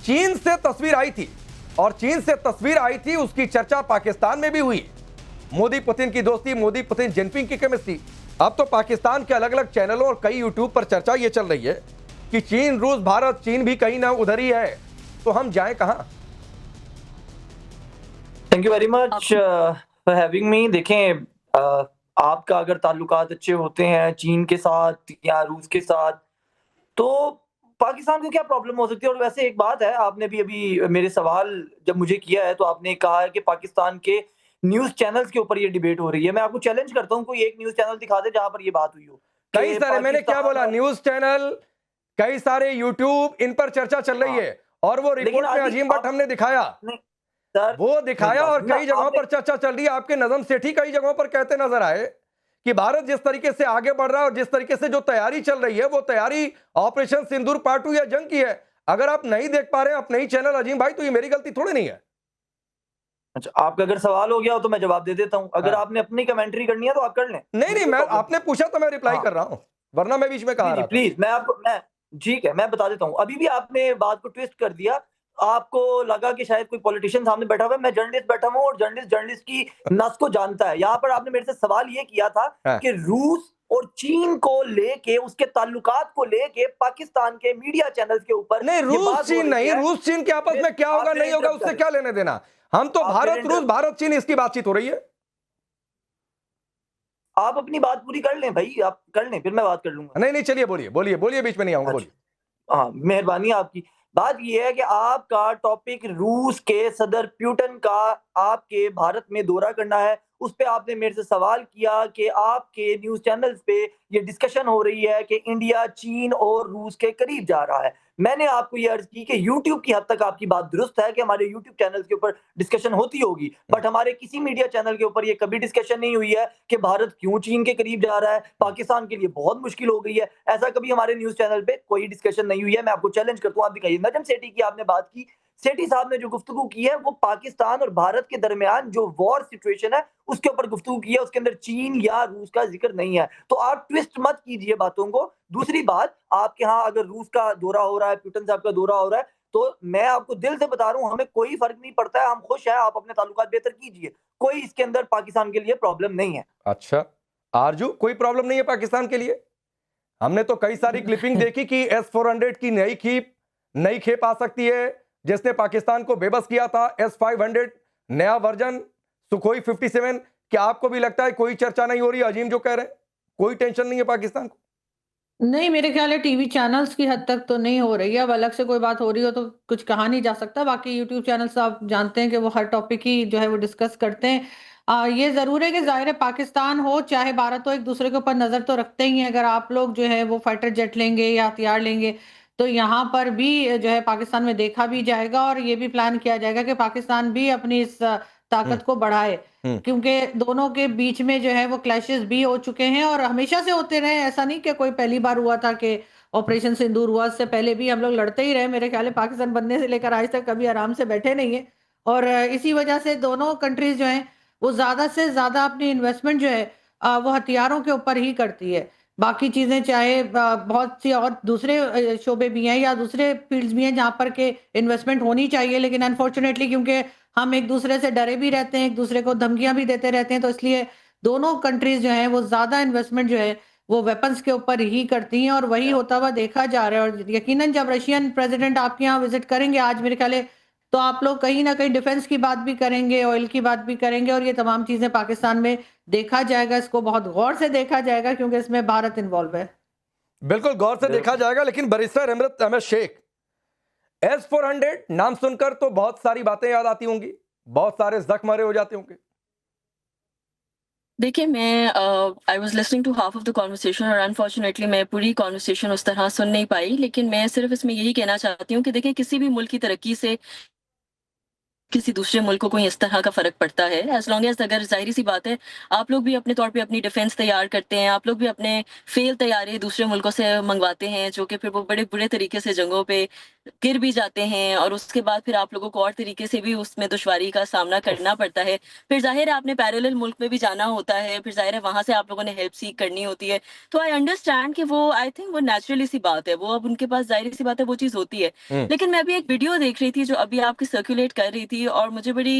चीन से तस्वीर आई थी, और चीन से तस्वीर आई थी, उसकी चर्चा पाकिस्तान में भी हुई। मोदी पुतिन की दोस्ती, मोदी पुतिन जिनपिंग की केमिस्ट्री। अब तो पाकिस्तान के अलग अलग चैनलों और कई यूट्यूब पर चर्चा ये चल रही है कि चीन, रूस, भारत, चीन भी कहीं ना उधर ही है, तो हम जाएं कहां? Thank you very much for having me. देखें, आपका अगर ताल्लुकात अच्छे होते हैं चीन के साथ या रूस के साथ, तो पाकिस्तान को क्या प्रॉब्लम हो सकती है? और वैसे एक बात है, आपने भी अभी मेरे सवाल जब मुझे किया है तो आपने कहा है कि पाकिस्तान के न्यूज़ चैनल्स के ऊपर ये डिबेट हो रही है। मैं आपको चैलेंज करता हूँ, कोई एक न्यूज़ चैनल दिखा दे जहाँ पर ये बात हुई हो कई कि सारे, मैंने क्या पाकिस्तान बोला, और न्यूज चैनल, कई सारे यूट्यूब, इन पर चर्चा चल रही है। और वो लेकिन रिपोर्ट में अभी अजीम भट्ट हमने दिखाया, नहीं सर, वो मेरी दिखाया, बात और सुनना। कई जगहों आपने पर चर्चा चल रही है। आपके नजम सेठी कई जगहों पर कहते नजर आए कि भारत जिस तरीके से आगे बढ़ रहा है और जिस तरीके से जो तैयारी चल रही है, वो तैयारी ऑपरेशन सिंदूर पार्ट 2 या जंग की है। अगर आप नहीं देख पा रहे हैं अपने ही चैनल अजीम भाई, तो ये मेरी गलती थोड़ी नहीं है। अच्छा, आपका अगर सवाल हो गया हो तो मैं जवाब दे देता हूँ। अगर हाँ। आपने अपनी कमेंट्री करनी है तो आप कर लें, नहीं मुझे नहीं, कोई मैं, प्रॉब्लम नहीं आपने है। पूछा तो मैं रिप्लाई हाँ, कर रहा हूं, वरना मैं बीच में कहा जी, जी, रहा था। प्लीज़ मैं ठीक है, मैं बता देता हूँ। अभी भी आपने बात को ट्विस्ट कर दिया। आपको लगा कि शायद कोई पॉलिटिशियन सामने बैठा हुआ है, मैं जर्नलिस्ट बैठा हूँ और जर्नलिस्ट की नस को जानता है। यहाँ पर आपने मेरे से सवाल ये किया था हाँ। कि रूस और चीन को लेके, उसके ताल्लुकात को लेके पाकिस्तान के मीडिया चैनल्स के ऊपर नहीं, ये रूस बात हो चीन रही नहीं, है। रूस चीन के आपस फिर में क्या आप होगा फिर नहीं होगा इंटरप्ट कर उससे रहे क्या हैं। लेने देना। हम तो आप फिर भारत रूस, इंटरप्ट भारत चीन, इसकी बातचीत हो रही है। आप अपनी बात पूरी कर लें भई, आप कर लें, फिर मैं बात कर लूँगा। नहीं नहीं, चलिए बोलिए बोलिए बोलिए, बीच में नहीं आऊंगा, बोलिए। अच्छा। हाँ, मेहरबानी आपकी। बात ये है कि आपका टॉपिक रूस के सदर पुतिन का आपके भारत में दौरा करना है। उस पे आपने मेरे से सवाल किया कि आपके न्यूज़ चैनल्स पे ये डिस्कशन हो रही है कि इंडिया चीन और रूस के करीब जा रहा है। मैंने आपको ये अर्ज़ की कि यूट्यूब की हद तक आपकी बात दुरुस्त है कि हमारे यूट्यूब चैनल्स के ऊपर डिस्कशन होती होगी, बट हमारे किसी मीडिया चैनल के ऊपर ये कभी डिस्कशन नहीं हुई है कि भारत क्यों चीन के करीब जा रहा है, पाकिस्तान के लिए बहुत मुश्किल हो गई है। ऐसा कभी हमारे न्यूज़ चैनल पे कोई डिस्कशन नहीं हुई है। मैं आपको चैलेंज करता हूँ, आप दिखाइए। नजम सेठी की आपने बात की, सेठी साहब ने जो गुफ्तगू की है वो पाकिस्तान और भारत के दरमियान जो वॉर सिचुएशन है उसके ऊपर गुफ्तगू की है, उसके अंदर चीन या रूस का जिक्र नहीं है। तो आप ट्विस्ट मत कीजिए बातों को। दूसरी बात, आपके यहाँ अगर रूस का दौरा हो रहा है, पुतिन साहब का दौरा हो रहा है, तो मैं आपको दिल से बता रहा हूँ, हमें कोई फर्क नहीं पड़ता है, हम खुश हैं, आप अपने ताल्लुकात बेहतर कीजिए। कोई इसके अंदर पाकिस्तान के लिए प्रॉब्लम नहीं है। अच्छा, आरजू, कोई प्रॉब्लम नहीं है पाकिस्तान के लिए? हमने तो कई सारी क्लिपिंग देखी कि S-400 की नई खेप आ सकती है, जिसने पाकिस्तान को बेबस किया था। S-500 नया वर्जन, सुखोई 57। क्या आपको भी लगता है कोई चर्चा नहीं हो रही? अजीम जो कह रहे हैं, कोई टेंशन नहीं है पाकिस्तान को? नहीं, मेरे ख्याल है टीवी चैनल्स की हद तक तो नहीं हो रही है। अब अलग से कोई बात हो रही हो तो कुछ कहा नहीं जा सकता। बाकी यूट्यूब चैनल्स आप जानते हैं कि वो हर टॉपिक ही जो है वो डिस्कस करते हैं। ये ज़रूर है कि ज़ाहिर है पाकिस्तान हो चाहे भारत हो, एक दूसरे के ऊपर नज़र तो रखते ही हैं। अगर आप लोग जो है वो फाइटर जेट लेंगे या हथियार लेंगे, तो यहाँ पर भी जो है पाकिस्तान में देखा भी जाएगा और ये भी प्लान किया जाएगा कि पाकिस्तान भी अपनी इस हम्म। ताकत को बढ़ाए। हम्म। क्योंकि दोनों के बीच में जो है वो क्लैशेस भी हो चुके हैं और हमेशा से होते रहे। ऐसा नहीं कि कोई पहली बार हुआ था कि ऑपरेशन सिंदूर हुआ, इससे पहले भी हम लोग लड़ते ही रहे। मेरे ख्याल है पाकिस्तान बनने से लेकर आज तक कभी आराम से बैठे नहीं है। और इसी वजह से दोनों कंट्रीज जो हैं वो ज़्यादा से ज़्यादा अपनी इन्वेस्टमेंट जो है वो हथियारों के ऊपर ही करती है। बाकी चीज़ें चाहे बहुत सी और दूसरे शोबे भी हैं या दूसरे फील्ड्स भी हैं जहाँ पर के इन्वेस्टमेंट होनी चाहिए, लेकिन अनफॉर्चुनेटली क्योंकि हम एक दूसरे से डरे भी रहते हैं, एक दूसरे को धमकियां भी देते रहते हैं, तो इसलिए दोनों कंट्रीज जो हैं वो ज्यादा इन्वेस्टमेंट जो है वो वेपन्स के ऊपर ही करती हैं और वही होता हुआ देखा जा रहा है। और यकीनन जब रशियन प्रेसिडेंट आपके यहाँ विजिट करेंगे आज मेरे ख्याल है, तो आप लोग कहीं ना कहीं डिफेंस की बात भी करेंगे, ऑयल की बात भी करेंगे और ये तमाम चीजें पाकिस्तान में देखा जाएगा। इसको बहुत गौर से देखा जाएगा क्योंकि इसमें भारत इन्वॉल्व है। बिल्कुल गौर से देखा जाएगा। लेकिन बैरिस्टर अमृत अहमद शेख, S-400 नाम सुनकर तो बहुत सारी बातें याद आती होंगी, बहुत सारे जख्म हरे हो जाते होंगे। देखिए, मैं I was listening to half of the conversation और अनफॉर्चुनेटली मैं पूरी कन्वर्सेशन उस तरह सुन नहीं पाई। लेकिन मैं सिर्फ़ इसमें यही कहना चाहती हूँ कि देखिए, किसी भी मुल्क की तरक्की से किसी दूसरे मुल्क को कोई इस तरह का फ़र्क पड़ता है। एज़ लॉन्ग एज़, अगर ज़ाहिर-सी बात है, आप लोग भी अपने तौर पे अपनी डिफेंस तैयार करते हैं, आप लोग भी अपने फ़ेल तैयारी दूसरे मुल्कों से मँगवाते हैं, जो कि फिर वो बड़े बुरे तरीके से जंगों पे गिर भी जाते हैं और उसके बाद फिर आप लोगों को और तरीके से भी उसमें दुश्वारी का सामना करना पड़ता है। फिर ज़ाहिर है आपने पैरेलल मुल्क में भी जाना होता है, फिर ज़ाहिर है वहाँ से आप लोगों ने हेल्प सीक करनी होती है। तो आई अंडरस्टैंड कि वो आई थिंक वो नेचुरली सी बात है, वो अब उनके पास ज़ाहिर-सी बात है वो चीज़ होती है। हम्म। लेकिन मैं अभी एक वीडियो देख रही थी जो अभी आपकी सर्कुलेट कर रही थी और मुझे बड़ी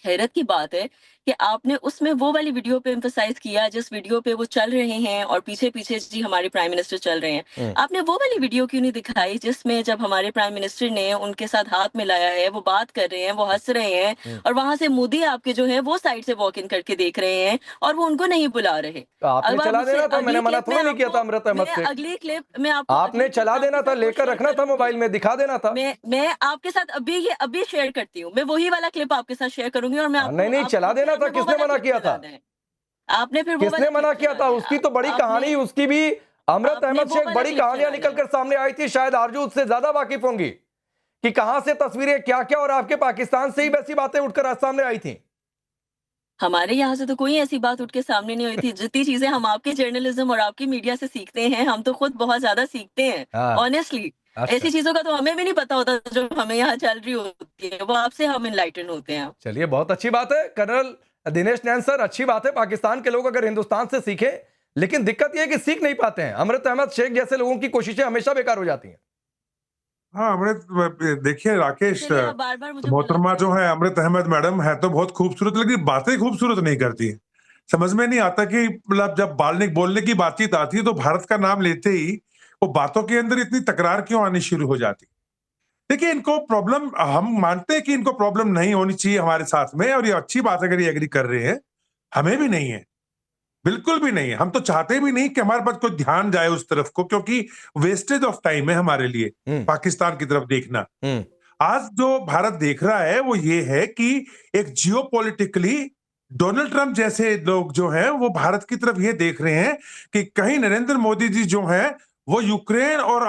हैरत की बात है कि आपने उसमें वो वाली वीडियो पे एम्फसाइज किया जिस वीडियो पे वो चल रहे हैं और पीछे-पीछे जी हमारे प्राइम मिनिस्टर चल रहे हैं। हम्म। आपने वो वाली वीडियो क्यों नहीं दिखाई जिसमें जब हमारे प्राइम मिनिस्टर ने उनके साथ हाथ मिलाया है, वो बात कर रहे हैं, वो हँस रहे हैं और वहाँ से मोदी आपके जो है वो साइड से वॉक इन करके देख रहे हैं और वो उनको नहीं बुला रहे। आपने अब आप चला मुझसे देना था, मैंने अगली मना क्लिप में थोड़ी नहीं किया था आपको अमृता अहमद मैं से। अगली क्लिप में आपको आपने अगली चला क्लिप देना आपके था, साथ वो लेकर शेयर रखना था करूँगी। मोबाइल में, दिखा देना था। मैं आपके साथ अभी शेयर करती हूँ। मैं वही वाला क्लिप आपके साथ शेयर करूँगी और मैं आपको नहीं नहीं, आप चला फिर देना था। आपने वो किसने वाला मना क्लिप किया था? चलाना है। आपने फिर वो वाला किसने मना क्लिप किया था? चलाना है। उसकी तो बड़ी आपने कहानी, उसकी भी अमृत आपने अहमद वो शेख वाला बड़ी क्लिप कहानियां चलाना निकल है। कर सामने आई थी। शायद आरजू उससे ज्यादा वाकिफ होंगी कि कहां से तस्वीरें क्या क्या, और आपके पाकिस्तान से ही वैसी बातें उठकर आज सामने आई थी। हमारे यहाँ से तो कोई ऐसी बात उठ के सामने नहीं हुई थी। जितनी चीज़ें हम आपके जर्नलिज़्म और आपकी मीडिया से सीखते हैं, हम तो खुद बहुत ज़्यादा सीखते हैं, हाँ। ऑनेस्टली। अच्छा, ऐसी चीज़ों का तो हमें भी नहीं पता होता जो हमें यहाँ चल रही होती है, वो आपसे हम एनलाइटन होते हैं। चलिए, बहुत अच्छी बात है कर्नल दिनेश नैन सर, अच्छी बात है। पाकिस्तान के लोग अगर हिंदुस्तान से सीखें, लेकिन दिक्कत यह है कि सीख नहीं पाते हैं। अमृत अहमद शेख जैसे लोगों की कोशिशें हमेशा बेकार हो जाती हैं। हाँ अमृत, देखिए राकेश, इसीलिए आप बार-बार मुझे मोहतरमा बुलाते जो हैं। है अमृत अहमद मैडम है तो बहुत खूबसूरत, लेकिन बातें खूबसूरत नहीं करती। समझ में नहीं आता कि मतलब जब बोलने की बातचीत आती है तो भारत का नाम लेते ही वो बातों के अंदर इतनी तकरार क्यों आनी शुरू हो जाती। देखिए, इनको प्रॉब्लम, हम मानते हैं कि इनको प्रॉब्लम नहीं होनी चाहिए हमारे साथ में, और ये अच्छी बात है अगर ये एग्री कर रहे हैं। हमें भी नहीं है, बिल्कुल भी नहीं है। हम तो चाहते भी नहीं कि हमारे पास कोई ध्यान जाए उस तरफ को, क्योंकि वेस्टेज ऑफ टाइम है हमारे लिए पाकिस्तान की तरफ देखना। आज जो भारत देख रहा है वो ये है कि एक जियोपॉलिटिकली डोनाल्ड ट्रंप जैसे लोग जो हैं वो भारत की तरफ ये देख रहे हैं कि कहीं नरेंद्र मोदी जी जो हैं वो यूक्रेन और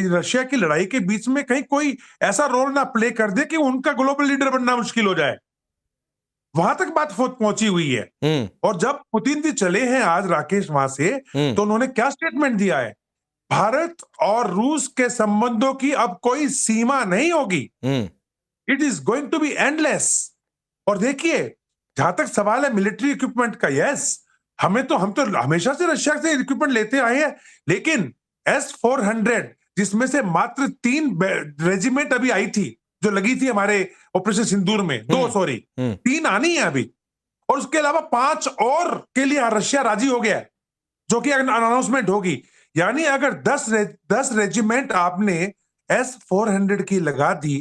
रशिया की लड़ाई के बीच में कहीं कोई ऐसा रोल ना प्ले कर दे कि उनका ग्लोबल लीडर बनना मुश्किल हो जाए। वहां तक बात पहुंची हुई है। और जब पुतिन जी चले हैं आज राकेश वहां से, तो उन्होंने क्या स्टेटमेंट दिया है? भारत और रूस के संबंधों की अब कोई सीमा नहीं होगी, it is going to be endless. और देखिए, जहां तक सवाल है मिलिट्री इक्विपमेंट का, यस, हम तो हमेशा से रशिया से इक्विपमेंट लेते आए हैं, लेकिन S-400 जिसमें से मात्र 3 रेजिमेंट अभी आई थी, जो लगी थी हमारे ऑपरेशन सिंदूर में, 2 सॉरी 3 आनी है अभी, और उसके अलावा 5 और के लिए रशिया राजी हो गया है, जो कि अनाउंसमेंट होगी। यानी अगर 10 रेजिमेंट आपने S-400 की लगा दी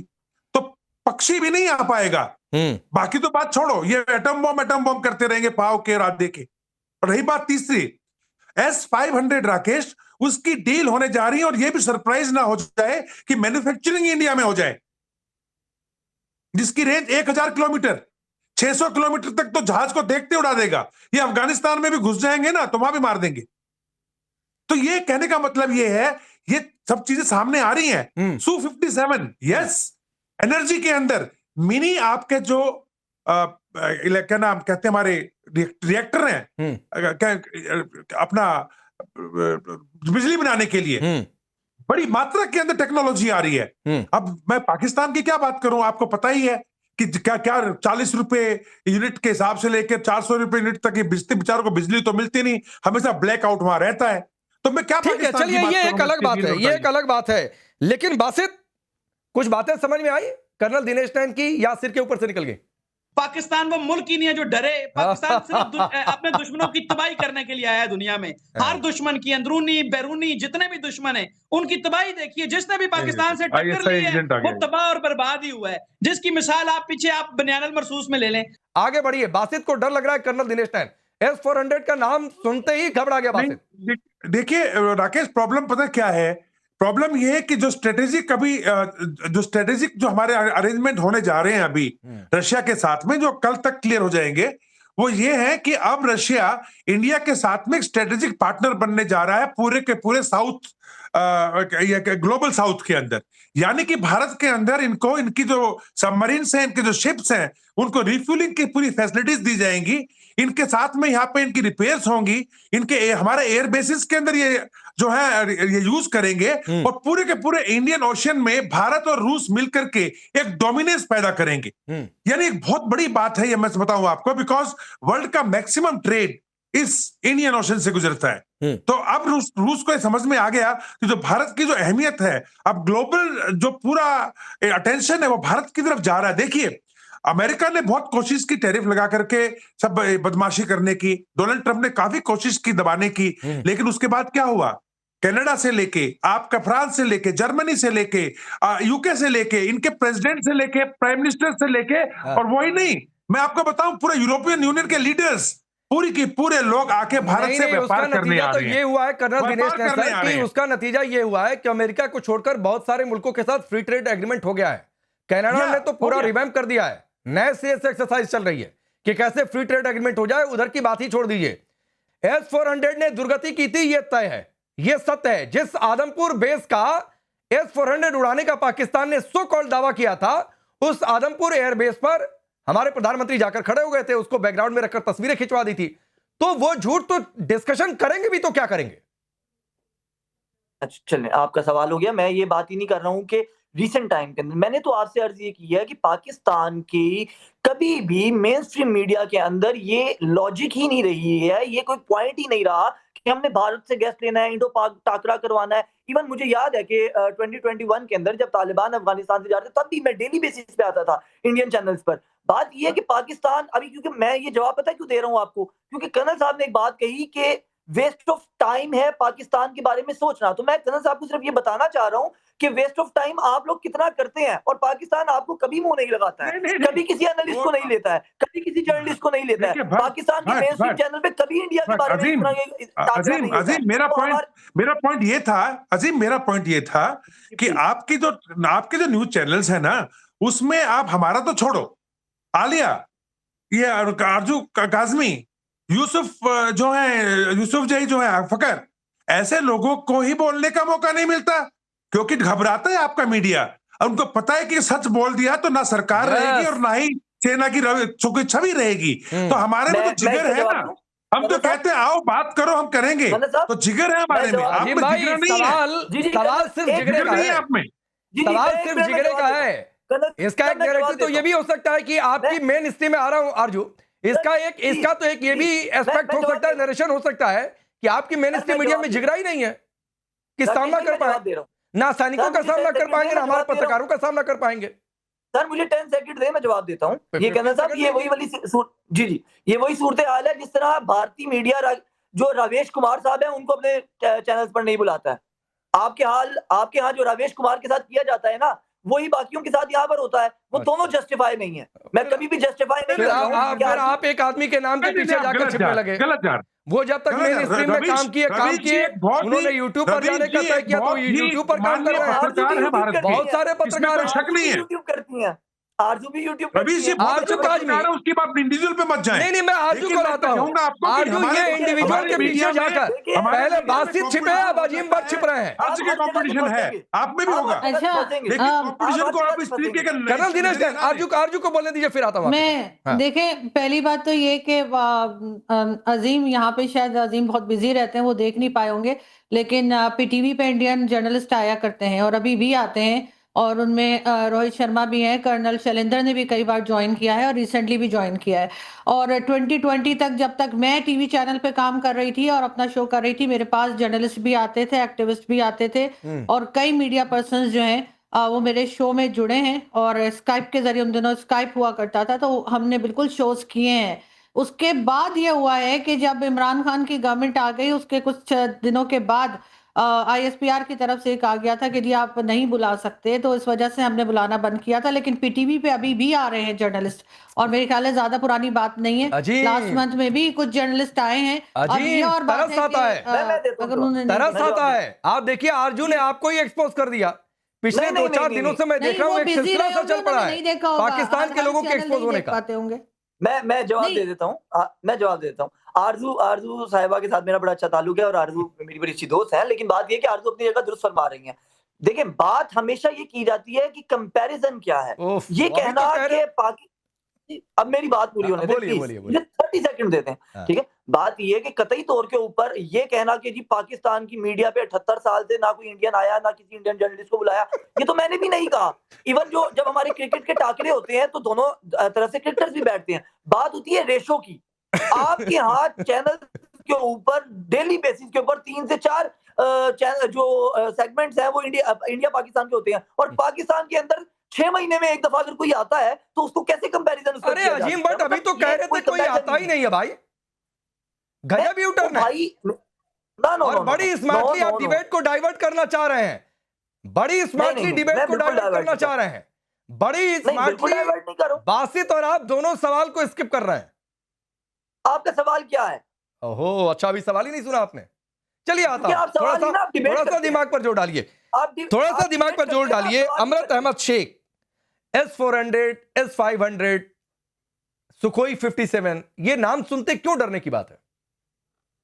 तो पक्षी भी नहीं आ पाएगा। बाकी तो बात छोड़ो, ये एटम बम करते रहेंगे पाव के रात दे के। और रही बात तीसरी, S-500 राकेश, उसकी डील होने जा रही है, और यह भी सरप्राइज ना हो जाए कि मैन्युफैक्चरिंग इंडिया में हो जाए, जिसकी रेंज 1000 किलोमीटर, 600 किलोमीटर तक तो जहाज को देखते उड़ा देगा। ये अफगानिस्तान में भी घुस जाएंगे ना तो वहां भी मार देंगे। तो ये कहने का मतलब ये है, ये सब चीजें सामने आ रही हैं। Su-57, यस, एनर्जी के अंदर मिनी आपके जो क्या नाम कहते हैं हमारे रिएक्टर हैं, अपना बिजली बनाने के लिए बड़ी मात्रा के अंदर टेक्नोलॉजी आ रही है। अब मैं पाकिस्तान की क्या बात करूं, आपको पता ही है कि क्या क्या 40 रुपए यूनिट के हिसाब से लेकर 400 रुपए यूनिट तक ये बेचारों को बिजली तो मिलती नहीं, हमेशा ब्लैकआउट वहां रहता है। तो मैं क्या ठीक है, चलिए, ये एक अलग बात है, ये एक अलग बात है। लेकिन बासित, कुछ बातें समझ में आई कर्नल दिनेश नैन की, या सिर के ऊपर से निकल गई? पाकिस्तान वो मुल्क ही नहीं है जो डरे। पाकिस्तान सिर्फ अपने दुश्मनों की तबाही करने के लिए आया है दुनिया में। हर दुश्मन की, अंदरूनी बैरूनी जितने भी दुश्मन है, उनकी तबाही देखिए। जिसने भी पाकिस्तान से टक्कर ली है वो तबाह और बर्बाद ही हुआ है, जिसकी मिसाल आप पीछे आप बनियानुल मरसूस में ले लें। आगे बढ़िए। बासित को डर लग रहा है कर्नल दिनेश नैन, S-400 का नाम सुनते ही घबरा गया बासित। देखिए राकेश, प्रॉब्लम पता क्या है? प्रॉब्लम यह है कि जो स्ट्रेटेजिक जो हमारे अरेंजमेंट होने जा रहे हैं अभी रशिया के साथ में, जो कल तक क्लियर हो जाएंगे, वो ये है कि अब रशिया इंडिया के साथ में एक स्ट्रेटेजिक पार्टनर बनने जा रहा है पूरे के पूरे साउथ ग्लोबल साउथ के अंदर, यानी कि भारत के अंदर इनको इनकी जो सबमरीन्स हैं, इनके जो शिप्स हैं, उनको रिफ्यूलिंग की पूरी फैसिलिटीज दी जाएंगी। इनके साथ में यहाँ पे इनकी रिपेयर्स होंगी, इनके हमारे एयर बेसिस के अंदर ये जो है ये यूज करेंगे और पूरे के पूरे इंडियन ओशन में भारत और रूस मिलकर के एक डोमिनेंस पैदा करेंगे। यानी एक बहुत बड़ी बात है ये, मैं बताऊं आपको, बिकॉज वर्ल्ड का मैक्सिमम ट्रेड इस इंडियन ओशन से गुजरता है। तो अब रूस को समझ में आ गया कि जो भारत की जो अहमियत है, अब ग्लोबल जो पूरा अटेंशन है वो भारत की तरफ जा रहा है। देखिए, अमेरिका ने बहुत कोशिश की टैरिफ लगा करके सब बदमाशी करने की, डोनाल्ड ट्रंप ने काफी कोशिश की दबाने की, लेकिन उसके बाद क्या हुआ? कनाडा से लेके आपका फ्रांस से लेके जर्मनी से लेके यूके से लेके इनके प्रेसिडेंट से लेके प्राइम मिनिस्टर से लेके और वही नहीं, मैं आपको बताऊं पूरे यूरोपियन यूनियन के लीडर्स पूरी की पूरे लोग आके भारत से व्यापार करने आ रहे हैं। ये हुआ है कर्नल दिनेश नेसर कि उसका नतीजा ये हुआ है कि अमेरिका को छोड़कर बहुत सारे मुल्कों के साथ फ्री ट्रेड एग्रीमेंट हो गया है। कनाडा ने तो पूरा रिवैम्प कर दिया है, नए सिरे से एक्सरसाइज चल रही है कि कैसे फ्री ट्रेड एग्रीमेंट हो जाए, उधर की बात ही छोड़ दीजिए। S-400 ने दुर्गति की थी, ये तय है, ये सत्य है। जिस आदमपुर बेस का S-400 उड़ाने का पाकिस्तान ने सो कॉल्ड दावा किया था, उस आदमपुर एयरबेस पर हमारे प्रधानमंत्री जाकर खड़े हो गए थे, उसको बैकग्राउंड में रखकर तस्वीरें खिंचवा दी थी। तो वो झूठ तो डिस्कशन करेंगे भी तो क्या करेंगे? अच्छा चलें, आपका सवाल हो गया। मैं ये बात ही नहीं कर रहा हूं कि रिसेंट टाइम के अंदर, मैंने तो आपसे अर्ज ये की है कि पाकिस्तान की कभी भी मेन स्ट्रीम मीडिया के अंदर ये लॉजिक ही नहीं रही है, ये कोई पॉइंट ही नहीं रहा कि हमने भारत से गैस लेना है, इंडो पाक टाकरा करवाना है। इवन मुझे याद है कि 2021 के अंदर जब तालिबान अफगानिस्तान से जा रहे थे, तब भी मैं डेली बेसिस पे आता था इंडियन चैनल्स पर। बात ये है कि पाकिस्तान अभी, क्योंकि मैं ये जवाब पता क्यों दे रहा हूं आपको, क्योंकि कर्नल साहब ने एक बात कही कि वेस्ट ऑफ टाइम है पाकिस्तान के बारे में सोचना। तो मैं कर्नल साहब को सिर्फ ये बताना चाह रहा हूं कि वेस्ट ऑफ टाइम आप लोग कितना करते हैं, और पाकिस्तान आपको कभी मुंह नहीं लगाता है, कभी किसी एनालिस्ट को नहीं लेता है, कभी किसी जर्नलिस्ट को नहीं लेता है। पाकिस्तान के मेन स्ट्रीम चैनल पे कभी इंडिया के बारे में अजीम, मेरा पॉइंट ये था कि आपके जो न्यूज चैनल्स है ना, उसमें आप हमारा तो छोड़ो, आलिया, ये आरजू काजमी, यूसुफ जही जो है फकर, ऐसे लोगों को ही बोलने का मौका नहीं मिलता, क्योंकि घबराता है आपका मीडिया। उनको पता है कि सच बोल दिया तो ना सरकार रहेगी और ना ही सेना की छवि रहेगी। तो हमारे में तो जिगर है ना, हम तो कहते हैं आओ बात करो, हम करेंगे, तो जिगर है हमारे में। आप में जिगर नहीं है, सवाल सिर्फ जिगरे का है, आप में सवाल सिर्फ जिगरे का है। इसका एक गारंटी तो ये भी हो सकता है कि आपकी मेन स्ट्रीम में आ रहा हूं आरजू, इसका तो एक ये भी एस्पेक्ट हो सकता है, नरेशन हो सकता है कि आपकी मेन स्ट्रीम मीडिया में जिगरा ही नहीं है कि सामना कर पाए, ना सैनिकों का सामना कर पाएंगे, ना हमारे पत्रकारों का सामना कर पाएंगे। सर मुझे 10 सेकंड दे, मैं जवाब देता हूं। ये कहना साहब, ये वही वाली ये वही सूरत हाल है जिस तरह भारतीय मीडिया जो रवेश कुमार साहब है उनको अपने चैनल्स पर नहीं बुलाता है। आपके यहाँ जो रवेश कुमार के साथ किया जाता है ना, वही बाकियों के साथ यहाँ पर होता है। वो दोनों जस्टिफाई नहीं है, मैं कभी भी जस्टिफाई नहीं कर रहा हूं। फिर आप एक आदमी के नाम के पीछे जाकर छिपने लगे। वो जब तक मेन स्ट्रीम में काम किए, उन्होंने यूट्यूब पर जाने का तय किया, तो यूट्यूब पर काम कर रहे हैं। बहुत सारे पत्रकार यूट्यूब करती हैं, आरजू भी यूट्यूब उसकी बात इंडिविजुअल पे मत जाए। नहीं, मैं आरजू को लाता हूं। आरजू ये इंडिविजुअल के पीछे जाकर पहले बातचीत छिपे हैं, अब अजीम बात छिप रहे हैं। आज के कंपटीशन है, आप में भी होगा। अच्छा, लेकिन कंपटीशन को आप इस तरीके का कर्नल दिनेश देन, आरजू को बोलने दीजिए, फिर आता हूं। मैं देखें, पहली बात तो ये कि अजीम यहाँ पे, शायद अजीम बहुत बिजी रहते हैं, वो देख नहीं पाए होंगे, लेकिन पीटीवी पे इंडियन जर्नलिस्ट आया करते हैं और अभी भी आते हैं, और उनमें रोहित शर्मा भी हैं, कर्नल शैलेंद्र ने भी कई बार ज्वाइन किया है और रिसेंटली भी ज्वाइन किया है। और 2020 तक, जब तक मैं टीवी चैनल पे काम कर रही थी और अपना शो कर रही थी, मेरे पास जर्नलिस्ट भी आते थे, एक्टिविस्ट भी आते थे, और कई मीडिया पर्सन्स जो हैं वो मेरे शो में जुड़े हैं, और स्काइप के जरिए, उन दिनों स्काइप हुआ करता था, तो हमने बिल्कुल शोज किए हैं। उसके बाद ये हुआ है कि जब इमरान खान की गवर्नमेंट आ गई, उसके कुछ दिनों के बाद ISPR की तरफ से कहा गया था कि जी आप नहीं बुला सकते, तो इस वजह से हमने बुलाना बंद किया था। लेकिन पीटीवी पे अभी भी आ रहे हैं जर्नलिस्ट, और मेरे ख्याल है ज्यादा पुरानी बात नहीं है, लास्ट मंथ में भी कुछ जर्नलिस्ट आए हैं। और तरस आता है, तरस आता है। आप देखिए, आरजू ने आपको ही एक्सपोज कर दिया। पिछले 2-4 दिनों से मैं देख रहा हूँ, एक सिलसिला सा चल पड़ा है पाकिस्तान के लोगों के एक्सपोज होने का। होंगे मैं जवाब नहीं। दे देता हूँ। मैं जवाब दे देता हूँ। आरजू साहिबा के साथ मेरा बड़ा अच्छा ताल्लुक है और आरजू मेरी बड़ी अच्छी दोस्त है, लेकिन बात ये है कि आरजू अपनी जगह दुरुस्त फरमा रही हैं। देखिए, बात हमेशा ये की जाती है कि कंपैरिजन क्या है। उफ, ये अभी तो कहना कह रहे कि अब मेरी बात पूरी होने दें बोलिए प्लीज, बोलिए मुझे बोलिए 30 सेकंड देते हैं, हाँ। ठीक है। बात ये है कि कतई तौर के ऊपर ये कहना कि जी पाकिस्तान की मीडिया पे 78 साल से ना कोई इंडियन आया, ना किसी इंडियन जर्नलिस्ट को बुलाया, ये तो मैंने भी नहीं कहा। इवन जब हमारे क्रिकेट के टाकरे होते हैं तो दोनों तरह से क्रिकेटर्स भी बैठते हैं। बात होती है रेशो की। आपके यहाँ चैनल के ऊपर डेली बेसिस के ऊपर 3 से 4 सेगमेंट्स हैं वो इंडिया पाकिस्तान के होते हैं, और पाकिस्तान के अंदर 6 महीने में एक दफा अगर कोई आता है तो उसको कैसे कंपैरिजन उसका अरे किया जा अजीम सकता है? बट अभी तो मतलब कह ये रहे थे कोई कोई comparison आता ही नहीं है भाई, गजब ही उठरना है। भाई नो और बड़ी स्मार्टली आप डिबेट को डाइवर्ट करना चाह रहे हैं, बड़ी स्मार्टली नहीं, डिबेट मैं को बिल्कुल डाइवर्ट divert करना नहीं चाह रहे हैं, बड़ी बिल्कुल स्मार्टली डाइवर्ट नहीं कर रहा हूं। बासित और आप दोनों सवाल को स्किप कर रहे हैं। आपका सवाल क्या है? ओहो, अच्छा अभी सवाल ही नहीं सुना आपने। चलिए आता क्योंकि हूं, आप सवाल ही ना, आप डिबेट थोड़ा सा करते हैं। दिमाग पर जोर डालिए, आप थोड़ा सा आप दिमाग डिबेट पर जोर करते हैं, डालिए। आप सवाल नहीं अमृत करते। Ahmad Sheikh, S-400, S-500, Sukhoi 57, ये नाम सुनते क्यों डरने की बात है?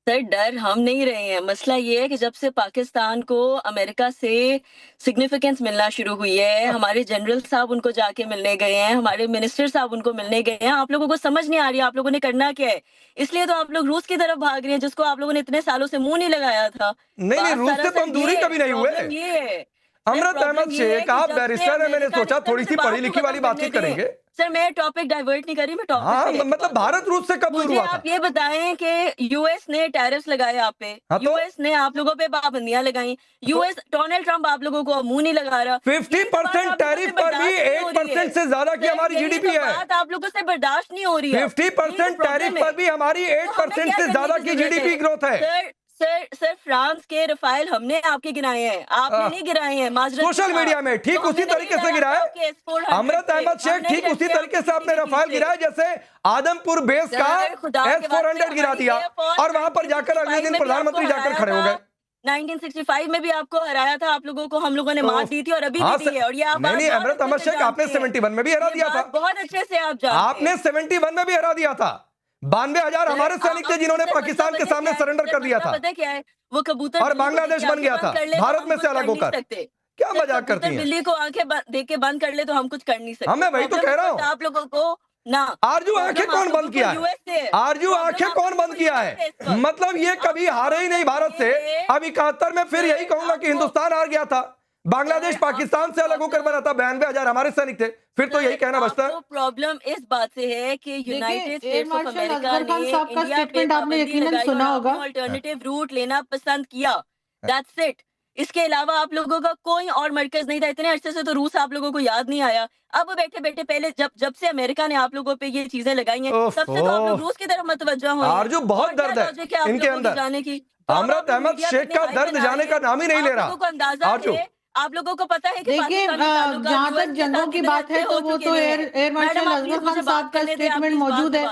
सर, डर हम नहीं रहे हैं। मसला ये है कि जब से पाकिस्तान को अमेरिका से सिग्निफिकेंस मिलना शुरू हुई है, हमारे जनरल साहब उनको जाके मिलने गए हैं, हमारे मिनिस्टर साहब उनको मिलने गए हैं, आप लोगों को समझ नहीं आ रही है आप लोगों ने करना क्या है। इसलिए तो आप लोग रूस की तरफ भाग रहे हैं, जिसको आप लोगों ने इतने सालों से मुंह नहीं लगाया था। नहीं बात रूस से तो हम दूरी कभी नहीं हुए। प्रॉब्लम ये है अमृत अहमद शेख, आप बैरिस्टर है, मैंने सोचा थोड़ी सी पढ़ी लिखी वाली बातचीत करेंगे। सर, मैं टॉपिक डाइवर्ट नहीं कर रही, मैं टॉपिक हाँ, पे लेके मतलब बात कर भारत रही हूँ। रूस से कब दूर मुझे हुआ था? आप ये बताएं कि यूएस ने टैरिफ्स लगाए आप पे, हाँ तो? यूएस ने आप लोगों पे पाबंदियां लगाई, यूएस डोनाल्ड ट्रंप आप लोगों को मुंह नहीं लगा रहा। 50% टैरिफ पर भी 8% से ज्यादा की हमारी जीडीपी है। बात आप लोगों से बर्दाश्त नहीं हो रही है। 50% टैरिफ पर भी हमारी 8% से ज्यादा की जीडीपी ग्रोथ है। सर, फ्रांस के रफाइल हमने आपके गिराए हैं, आपने नहीं गिराए हैं। माजरत सोशल मीडिया में ठीक तो उसी हमने तरीके नहीं से गिराया आपके S-400 अमृत अहमद शेख, हमने ठीक उसी लड़के तरीके से आपने आपके रफाल पीछे। गिराया जैसे आदमपुर बेस का सर, खुदा के वास्ते S-400 गिरा हमारी दिया एयरफोर्स और वहां पर जाकर अगले 1965 दिन में भी प्रधानमंत्री आपको जाकर हराया खड़े हो था। गए। 1965 में भी आपको हराया था, आप लोगों को हम लोगों ने मात दी थी और अभी हाँ, भी दी है। और ये आप नहीं बहुत अमृत अच्छे अहमद से शेख, आपने जानते हैं। 71 में भी हरा ये दिया था। बात बहुत अच्छे से आप जानते हैं। आपने 71 में भी हरा दिया था। 92,000 हमारे सैनिक थे जिन्होंने पाकिस्तान के सामने सरेंडर कर दिया था पता क्या है, वो कबूतर और बिल्ली को बांग्लादेश देख के बन गया आंखें था बंद कर ले तो भारत हम में कुछ से कर अलग नहीं होकर। सकते। क्या सर, मजाक करती कबूतर हैं? बिल्ली को आंखें देख के बंद कर ले तो हम कुछ कर नहीं सकते। हाँ, मैं वही तो कह रहा हूँ। आप लोगों को ना आरजू आंखें कौन बंद किया है? आरजू आंखें कौन बंद किया है? मतलब ये कभी हारे ही नहीं भारत से। अब 71 में फिर यही कहूंगा कि हिंदुस्तान हार गया था, बांग्लादेश पाकिस्तान से अलग होकर बना था, 92,000 हमारे सैनिक थे, फिर तो यही कहना बचता है। प्रॉब्लम इस बात से है कि United Air States of Marshal America Asghar Khan ने साहब का इंडिया पे स्टेटमेंट आपने पाबंदी यकीनन लगाई सुना और होगा। आपने अल्टरनेटिव रूट लेना पसंद किया। That's it. इसके अलावा आप लोगों का कोई और मरकज नहीं था। इतने अरसे से तो रूस आप लोगों को याद नहीं आया। अब बैठे बैठे पहले जब से अमेरिका ने आप लोगों पे ये चीजें लगाई हैं, तब से तो आप लोग रूस की तरफ मुतवज्जो हुए हैं। आरजू बहुत दर्द है इनके अंदर। जाने की अमृत अहमद शेख का दर्द जाने का नाम ही नहीं ले रहा। आरजू, आप लोगों को पता है कि देखिए, जहां तक जंगों की बात है तो वो तो एयर मार्शल असगर खान साहब का स्टेटमेंट मौजूद है,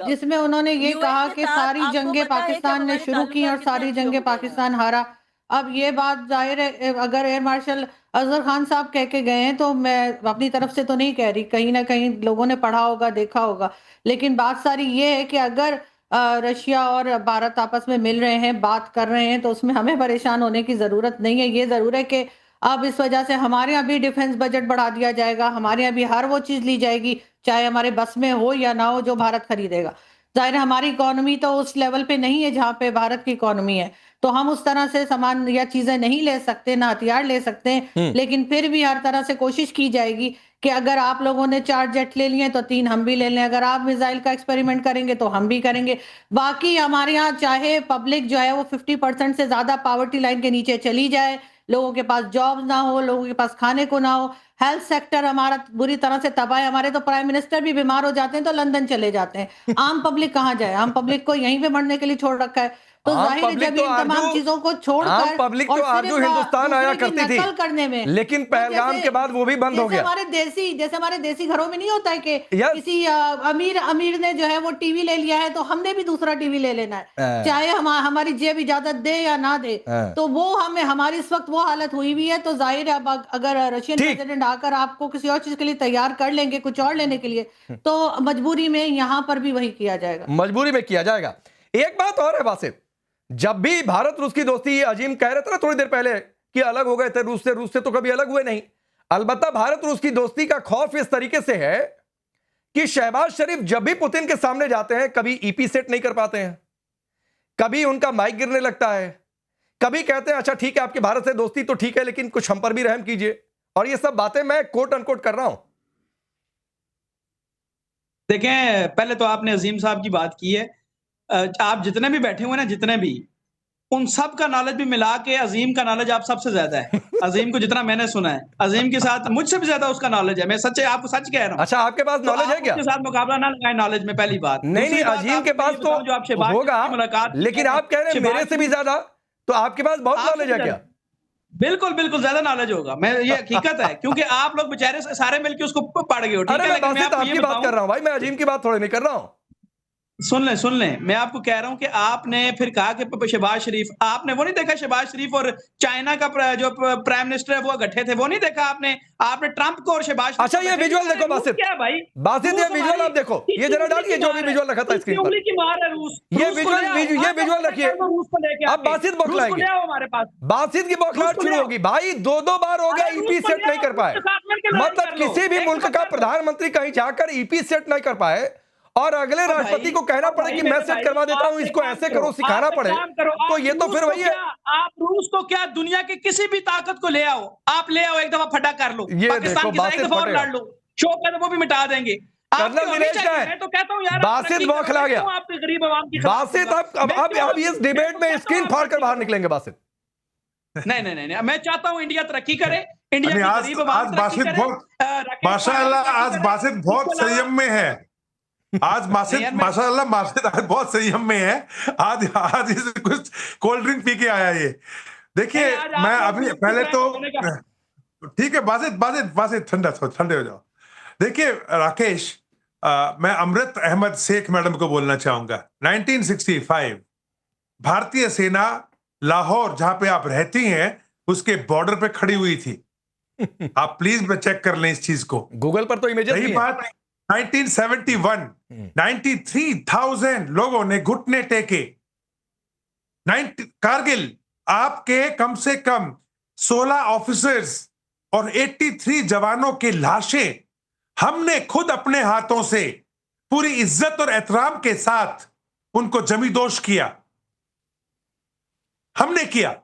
जिसमें उन्होंने ये कहा कि सारी जंगें पाकिस्तान ने शुरू की और सारी जंगें पाकिस्तान हारा। अब ये बात जाहिर है, अगर एयर मार्शल असगर खान साहब कह के गए हैं तो मैं अपनी तरफ से तो नहीं कह रही, कहीं ना कहीं लोगों ने पढ़ा होगा, देखा होगा। लेकिन बात सारी ये है कि अगर रशिया और भारत आपस में मिल रहे हैं, बात कर रहे हैं, तो उसमें हमें परेशान होने की जरूरत नहीं है। ये जरूर है कि अब इस वजह से हमारे यहाँ भी डिफेंस बजट बढ़ा दिया जाएगा, हमारे यहाँ भी हर वो चीज ली जाएगी चाहे हमारे बस में हो या ना हो जो भारत खरीदेगा। जाहिर है हमारी इकोनॉमी तो उस लेवल पे नहीं है जहाँ पे भारत की इकोनॉमी है, तो हम उस तरह से सामान या चीजें नहीं ले सकते, ना हथियार ले सकते हैं। लेकिन फिर भी हर तरह से कोशिश की जाएगी कि अगर आप लोगों ने 4 जेट ले लिए तो 3 हम भी ले लें, अगर आप मिसाइल का एक्सपेरिमेंट करेंगे तो हम भी करेंगे। बाकी हमारे यहाँ चाहे पब्लिक जो है वो 50% से ज्यादा पॉवर्टी लाइन के नीचे चली जाए, लोगों के पास जॉब ना हो, लोगों के पास खाने को ना हो, हेल्थ सेक्टर हमारा बुरी तरह से तबाह है। हमारे तो प्राइम मिनिस्टर भी बीमार हो जाते हैं तो लंदन चले जाते हैं। आम पब्लिक कहाँ जाए? आम पब्लिक को यहीं पे मरने के लिए छोड़ रखा है। तो आम जाहिर है पब्लिक जब तो इन तमाम आरजू चीजों को आम छोड़कर पब्लिक और तो आरजू सिर्फ हिंदुस्तान आया दूसरे की करती नकल थी, करने में, लेकिन तो पहलगाम के बाद वो भी बंद हो जैसे गया। हमारे देसी घरों में नहीं होता है कि यस। किसी अमीर ने जो है वो टीवी ले लिया है तो हमने भी दूसरा टीवी ले लेना है, हाँ। चाहे हमारी जेब इजाजत दे या ना दे। हाँ। तो वो हमारी इस वक्त वो हालत हुई हुई है। तो जाहिर है अब अगर रशियन ठीक। प्रेसिडेंट आकर आपको किसी और चीज के लिए तैयार कर लेंगे, कुछ और लेने के लिए, तो मजबूरी में यहाँ पर भी वही किया जाएगा। मजबूरी में किया जाएगा। एक बात और है बासित, जब भी भारत रूस की दोस्ती, अजीम कह रहे थे ना थोड़ी देर पहले कि अलग हो गए थे रूस से तो कभी अलग हुए नहीं। अलबत्ता भारत रूस की दोस्ती का खौफ इस तरीके से है कि शहबाज शरीफ जब भी पुतिन के सामने जाते हैं, कभी ईपी सेट नहीं कर पाते हैं, कभी उनका माइक गिरने लगता है, कभी कहते हैं अच्छा ठीक है आपके भारत से दोस्ती तो ठीक है लेकिन कुछ हम पर भी रहम कीजिए। और ये सब बातें मैं कोट अनकोट कर रहा हूं। देखें, पहले तो आपने अजीम साहब की बात की है। आप जितने भी बैठे हुए ना, जितने भी, उन सब का नॉलेज भी मिला के अजीम का नॉलेज आप सबसे ज्यादा है। अजीम को जितना मैंने सुना है, अजीम के साथ मुझसे भी ज्यादा उसका नॉलेज है। मैं सच्चे आपको सच कह रहा हूँ। अच्छा आपके पास तो नॉलेज है आप क्या? उसके साथ मुकाबला ना लगाएं नॉलेज में, पहली बात। नहीं दूसरी बात, अजीम के आपको पास ये तो बताऊं, जो आप शहबाज होगा, शरीफ की मुलाकात की लेकिन है, आप कह रहे हैं शहबाज मेरे से भी शरीफ- ज्यादा, तो आपके पास बहुत आपसे नॉलेज है भी क्या? बिल्कुल बिल्कुल ज्यादा नॉलेज होगा। मैं ये हकीकत है, क्योंकि आप लोग बेचारे सारे मिलके उसको पढ़ गए हो, ठीक अरे है। मैं लेकिन मैं बासित आपको ये आपकी बात बताऊं, कर रहा हूं भाई, मैं अजीम की बात थोड़ी नहीं कर रहा हूं। सुन लें, मैं आपको कह रहा हूं कि आपने फिर कहा कि शहबाज शरीफ, आपने वो नहीं देखा शहबाज शरीफ और चाइना का जो प्राइम मिनिस्टर है वो इकट्ठे थे, वो नहीं देखा आपने ट्रम्प को और शहबाज शरीफ अच्छा को ये इकट्ठे विजुअल नहीं देखो देखा। रूस बासित, क्या है भाई? बासित ये रूस विजुअल हमारी आप देखो, ये इतनी जरा उंगली डालिए की जो भी मार है, विजुअल रखा था इतनी स्क्रीन पर। उंगली की मार है रूस। ये रूस को ले आओ, विजुअल ये आप विजुअल अपने रखिए, रूस को लेके अब आके, बासित रूस को बौखलाएंगे, ले आओ हमारे पास। बासित की बौखलाहट रूस को शुरू ले होगी भाई। दो बार हो गया अरे रूस ईपी को सेट ले नहीं आओ, कर पाए। रूस के साथ मिलकर लड़ाई मतलब कर लो। किसी भी एक मुल्क दफा का कर लो। प्रधानमंत्री कहीं जाकर ईपी सेट नहीं कर पाए और अगले अब राष्ट्रपति भाई- को कहना अब पड़े भाई कि मेरे मैं सेट भाई, करवा देता आप हूं, एक इसको काम ऐसे करो, करो, सिखाना आप एक पड़े, काम करो, तो आप ये तो रूस फिर को वही है। आप रूस को क्या, दुनिया की किसी भी ताकत को ले आओ, आप ले आओ, एक दफा फटा कर लो, ये पाकिस्तान देखो, के साथ एक बासित दफा और फटेगा। लड़ लो, शौक है तो वो भी मिटा देंगे। कर्नल आपको होनी दिनेश चाहिए। का है। मैं तो कहता हूं यार, आप बासित तरक्की करो, बौखला मैं गया। क्यों आपके गरीब आवाम की खिलाफ बासित हूँ? अब मैं क्यों अभी इस मैं डिबेट तो में कहता हूं स्क्रीन आप फाड़ कर तरक्की बाहर करो। निकलेंगे बासित। नहीं, मैं चाहता हूं इंडिया तरक्की करे, इंडिया नहीं, की आज गरीब आवाम आज तरक्की बासित करे, बहुत राकेश माशाल्लाह, पांडे आज तरक्की बासित करे। बहुत इसके अलावा- संयम में है। आज नहीं बासित यार, मैं- माशाल्लाह बासित आज बहुत संयम में है। आज इसे कुछ कोल्ड ड्रिंक पी के आया ये। देखिए नहीं, आज आप मैं लोग अभी भी पहले चुप तो रहे, मैंने कहा। ठीक है, बासित ठंडे हो जाओ। देखिए राकेश, मैं अमृत अहमद शेख मैडम को बोलना चाहूंगा। 1965 भारतीय सेना लाहौर, जहां पे आप रहती हैं, उसके बॉर्डर पे खड़ी हुई थी। आप प्लीज चेक कर लें इस चीज को। गूगल पर तो इमेजेस रही भी हैं। बात 1971, 93,000 लोगों ने घुटने टेके। कारगिल, आपके कम से कम 16 ऑफिसर्स और 83 जवानों की लाशें हमने खुद अपने हाथों से पूरी इज्जत और एहतराम के साथ उनको जमींदोश किया। हमने किया,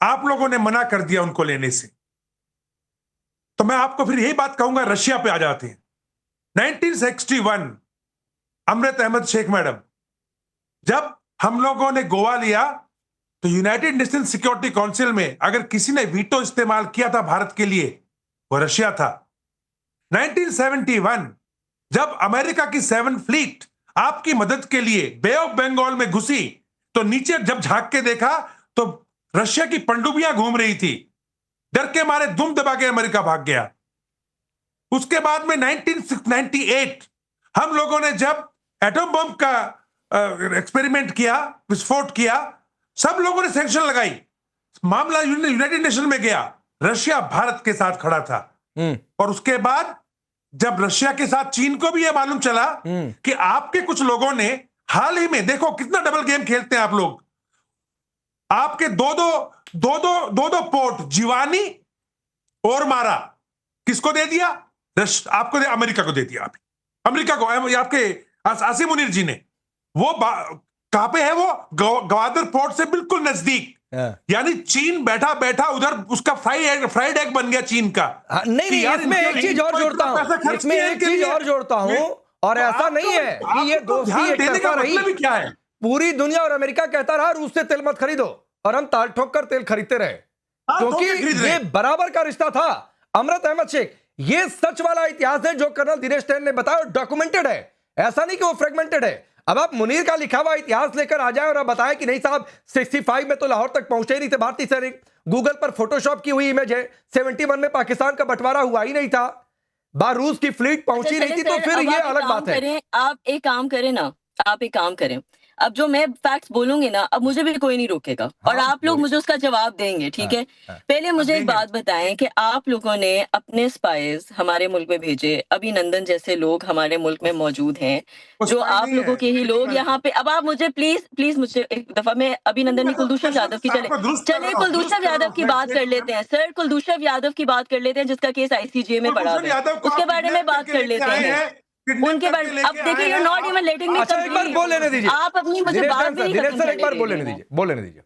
आप लोगों ने मना कर दिया उनको लेने से। तो मैं आपको फिर यही बात कहूंगा, रशिया पे आ जाते हैं। 1961, अमृत अहमद शेख मैडम, जब हम लोगों ने गोवा लिया तो यूनाइटेड नेशन सिक्योरिटी काउंसिल में अगर किसी ने वीटो इस्तेमाल किया था भारत के लिए, वो रशिया था। 1971, जब अमेरिका की 7 फ्लीट आपकी मदद के लिए बे ऑफ बंगाल में घुसी, तो नीचे जब झांक के देखा तो रशिया की पनडुब्बियां घूम रही थी। डर के मारे दुम दबा के अमेरिका भाग गया। उसके बाद में 1998 हम लोगों ने जब एटम बम का एक्सपेरिमेंट किया, विस्फोट किया, सब लोगों ने सैंक्शन लगाई, मामला यूनाइटेड नेशन में गया, रशिया भारत के साथ खड़ा था। और उसके बाद जब रशिया के साथ चीन को भी यह मालूम चला कि आपके कुछ लोगों ने हाल ही में, देखो कितना डबल गेम खेलते हैं आप लोग, आपके दो पोर्ट जीवानी और मारा, किसको दे दिया? आपको अमेरिका को दे दिया। अमेरिका को, आपके आसिम मुनीर जी ने। वो कहां पे है? वो गवादर पोर्ट से बिल्कुल नजदीक। यानी चीन बैठा बैठा उधर उसका फ्राइड एग बन गया चीन का। नहीं, इसमें एक चीज और जोड़ता हूं, और ऐसा नहीं है कि ये दोस्ती एक तरफा रही। मतलब क्या है? पूरी दुनिया और अमेरिका कहता रहा रूस से तेल मत खरीदो, और हम ताल ठोक कर तेल खरीदते रहे, क्योंकि ये बराबर का रिश्ता था। अमृत अहमद शेख, ये सच वाला इतिहास है जो कर्नल दिनेश टैन ने बताया, डॉक्यूमेंटेड है, ऐसा नहीं कि वो फ्रेगमेंटेड है। अब आप मुनीर का लिखा हुआ इतिहास लेकर आ जाए और अब बताएं कि नहीं साहब 65 में तो लाहौर तक पहुंचे ही नहीं थे भारतीय सैनिक, गूगल पर फोटोशॉप की हुई इमेज है, 71 में पाकिस्तान का बंटवारा हुआ ही नहीं था, रूस की फ्लीट पहुंची नहीं थी, तो फिर ये अलग बात है। आप एक काम करें ना, आप एक काम करें, अब जो मैं फैक्ट्स बोलूंगी ना, अब मुझे भी कोई नहीं रोकेगा और आप लोग मुझे उसका जवाब देंगे, ठीक है? पहले मुझे एक बात बताएं कि आप लोगों ने अपने स्पाइस हमारे मुल्क में भेजे, अभिनंदन जैसे लोग हमारे मुल्क में मौजूद हैं, जो आप लोगों के ही लोग यहाँ पे। अब आप मुझे प्लीज मुझे एक दफा, मैं अभिनंदन नहीं, कुलदीप यादव की चले कुलदीप यादव की बात कर लेते हैं सर, कुलदीप यादव की बात कर लेते हैं जिसका केस ICJ में पड़ा है, उसके बारे में बात कर लेते हैं, उनके बारे। अब देखिए, यू नॉट इवन लेटिंग मी अच्छा, एक बार बोल लेने दीजिए, आप अपनी मुझे बात भी नहीं सर एक बार बोल लेने दीजिए।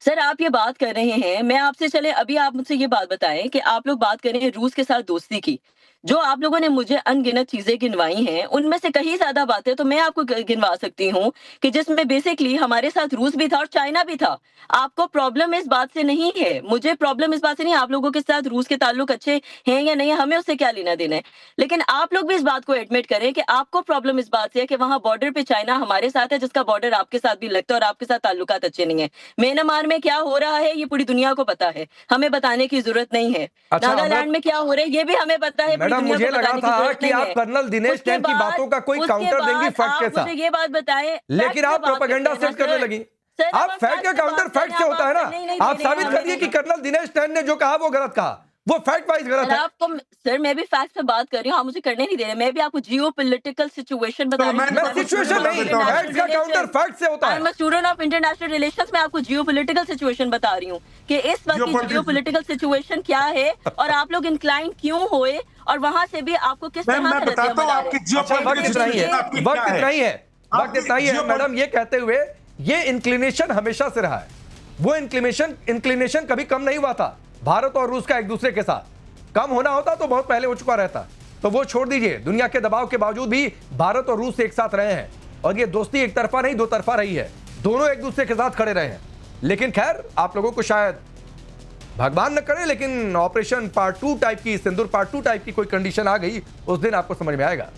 सर आप ये बात कर रहे हैं, मैं आपसे, चले अभी आप मुझसे ये बात बताएं कि आप लोग बात कर रहे हैं रूस के साथ दोस्ती की, जो आप लोगों ने मुझे अनगिनत चीजें गिनवाई हैं, उनमें से कई ज्यादा बातें तो मैं आपको गिनवा सकती हूँ कि जिसमें बेसिकली हमारे साथ रूस भी था और चाइना भी था। आपको प्रॉब्लम इस बात से नहीं है, मुझे प्रॉब्लम इस बात से नहीं, आप लोगों के साथ रूस के ताल्लुक अच्छे हैं या नहीं, हमें उससे क्या लेना देना है, लेकिन आप लोग भी इस बात को एडमिट करें कि आपको प्रॉब्लम इस बात से है कि वहां बॉर्डर पे चाइना हमारे साथ है, जिसका बॉर्डर आपके साथ भी लगता है और आपके साथ ताल्लुकात अच्छे नहीं है। म्यांमार में क्या हो रहा है ये पूरी दुनिया को पता है, हमें बताने की जरूरत नहीं है। नागालैंड में क्या हो रहा है ये भी हमें पता है। मैडम, मुझे लगा था कि आप कर्नल दिनेश टैन की बातों का कोई काउंटर देंगी फैक्ट के साथ, मुझे ये बात बताएं, लेकिन आप प्रोपेगेंडा सेट करने लगी। आप फैक्ट का काउंटर फैक्ट से होता है ना, आप साबित कर दिए कि कर्नल दिनेश टैन ने जो कहा वो गलत कहा, वो फैक्ट वाइज गलत है। आपको सर, मैं भी फैक्ट पे बात कर रही हूँ, आप मुझे करने नहीं दे रहे, मैं भी आपको जियो पॉलिटिकल सिचुएशन बता रही हूँ। मैं सिचुएशन नहीं, फैक्ट का काउंटर फैक्ट से होता है। I am a student of international relations, मैं आपको जियो पॉलिटिकल सिचुएशन बता रही हूँ कि इस वक्त की जियो पॉलिटिकल सिचुएशन क्या है और आप लोग इंक्लाइन क्यों हुए और वहां से भी आपको किस तरह का रद्द अमल आ रहा है। वक्त इतना ही है मैडम, ये कहते हुए ये इंक्लिनेशन हमेशा से रहा है, वो इंक्लिनेशन कभी कम नहीं हुआ था भारत और रूस का एक दूसरे के साथ। कम होना होता तो बहुत पहले हो चुका रहता, तो वो छोड़ दीजिए। दुनिया के दबाव के बावजूद भी भारत और रूस एक साथ रहे हैं और ये दोस्ती एक तरफा नहीं दो तरफा रही है, दोनों एक दूसरे के साथ खड़े रहे हैं। लेकिन खैर, आप लोगों को शायद भगवान न करे, लेकिन ऑपरेशन पार्ट 2 टाइप की, सिंदूर पार्ट 2 टाइप की कोई कंडीशन आ गई, उस दिन आपको समझ में आएगा।